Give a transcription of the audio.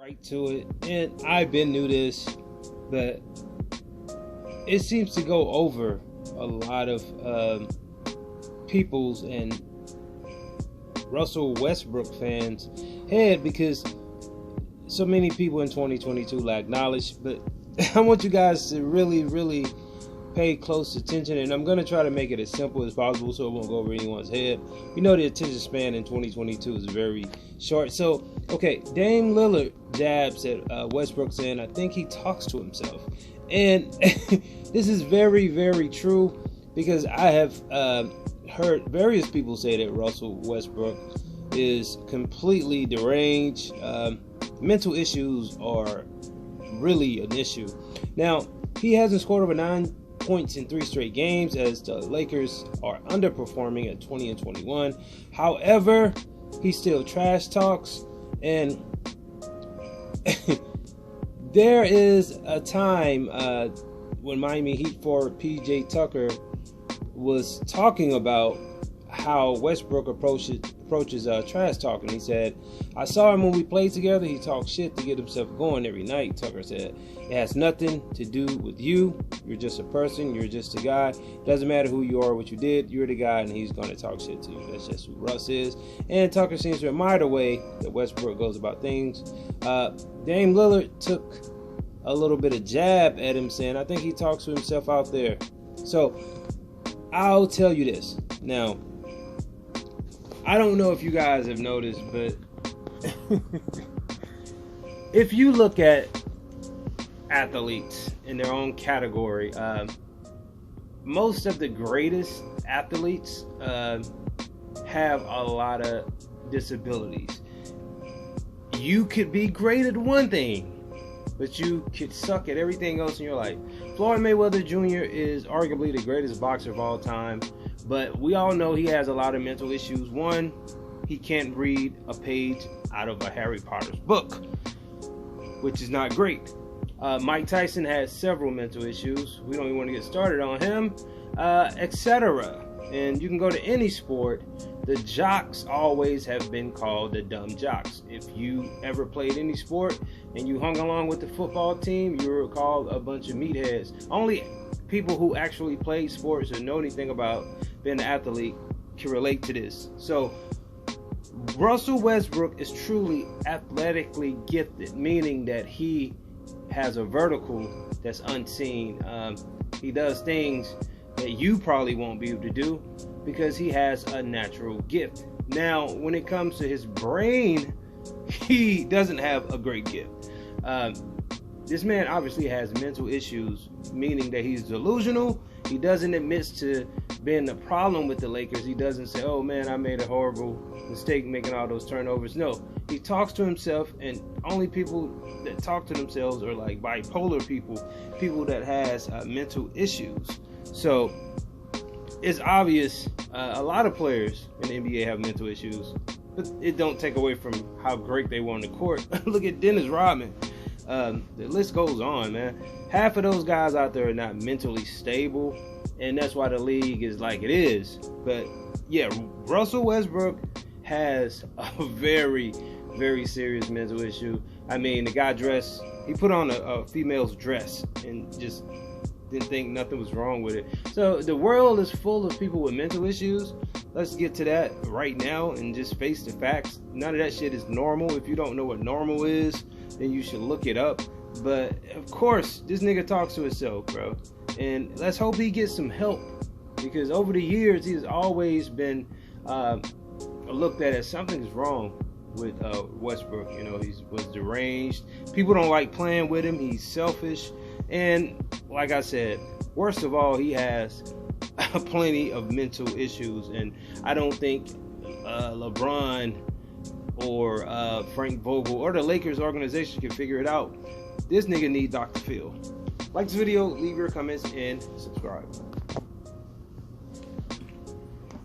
right to it, and I've been new this, but it seems to go over a lot of people's and Russell Westbrook fans' head because so many people in 2022 lack knowledge. But I want you guys to really pay close attention, and I'm going to try to make it as simple as possible so it won't go over anyone's head. You know the attention span in 2022 is very short. So, okay, Dame Lillard jabs at Westbrooks, and I think he talks to himself. And this is very true because I have heard various people say that Russell Westbrook is completely deranged. Mental issues are really an issue. Now, he hasn't scored over 9 points in 3 straight games as the Lakers are underperforming at 20-21. However, he still trash talks, and there is a time when Miami Heat forward PJ Tucker was talking about how Westbrook approaches trash talking. He said, "I saw him when we played together. He talked shit to get himself going every night." Tucker said, "It has nothing to do with you. You're just a person. You're just a guy. Doesn't matter who you are, what you did. You're the guy, and he's going to talk shit to you." That's just who Russ is. And Tucker seems to admire the way that Westbrook goes about things. Dame Lillard took a little bit of jab at him, saying, "I think he talks to himself out there." So I'll tell you this now. I don't know if you guys have noticed, but if you look at athletes in their own category, most of the greatest athletes have a lot of disabilities. You could be great at one thing, but you could suck at everything else in your life. Floyd Mayweather Jr. is arguably the greatest boxer of all time, but we all know he has a lot of mental issues. One, he can't read a page out of a Harry Potter's book, which is not great. Mike Tyson has several mental issues. We don't even want to get started on him, etc. And you can go to any sport. The jocks always have been called the dumb jocks. If you ever played any sport and you hung along with the football team, you were called a bunch of meatheads. Only people who actually played sports or know anything about being an athlete can relate to this. So Russell Westbrook is truly athletically gifted, meaning that he has a vertical that's unseen. He does things that you probably won't be able to do because he has a natural gift. Now, when it comes to his brain, he doesn't have a great gift. This man obviously has mental issues, meaning that he's delusional. He doesn't admit to being the problem with the Lakers. He doesn't say, "Oh man, I made a horrible mistake making all those turnovers." No, he talks to himself, and only people that talk to themselves are like bipolar people that has mental issues. So it's obvious a lot of players in the NBA have mental issues, but it don't take away from how great they were on the court. Look at Dennis Rodman. The list goes on, man. Half of those guys out there are not mentally stable, and that's why the league is like it is. But yeah, Russell Westbrook has a very serious mental issue. I mean, the guy he put on a female's dress and just didn't think nothing was wrong with it. So the world is full of people with mental issues. Let's get to that right now and just face the facts. None of that shit is normal. If you don't know what normal is, then you should look it up. But of course, this nigga talks to himself, bro. And let's hope he gets some help, because over the years he's always been looked at as something's wrong with Westbrook. You know, he was deranged. People don't like playing with him. He's selfish. And like I said, worst of all, he has plenty of mental issues. And I don't think LeBron or Frank Vogel or the Lakers organization can figure it out. This nigga need Dr. Phil. Like this video, leave your comments, and subscribe.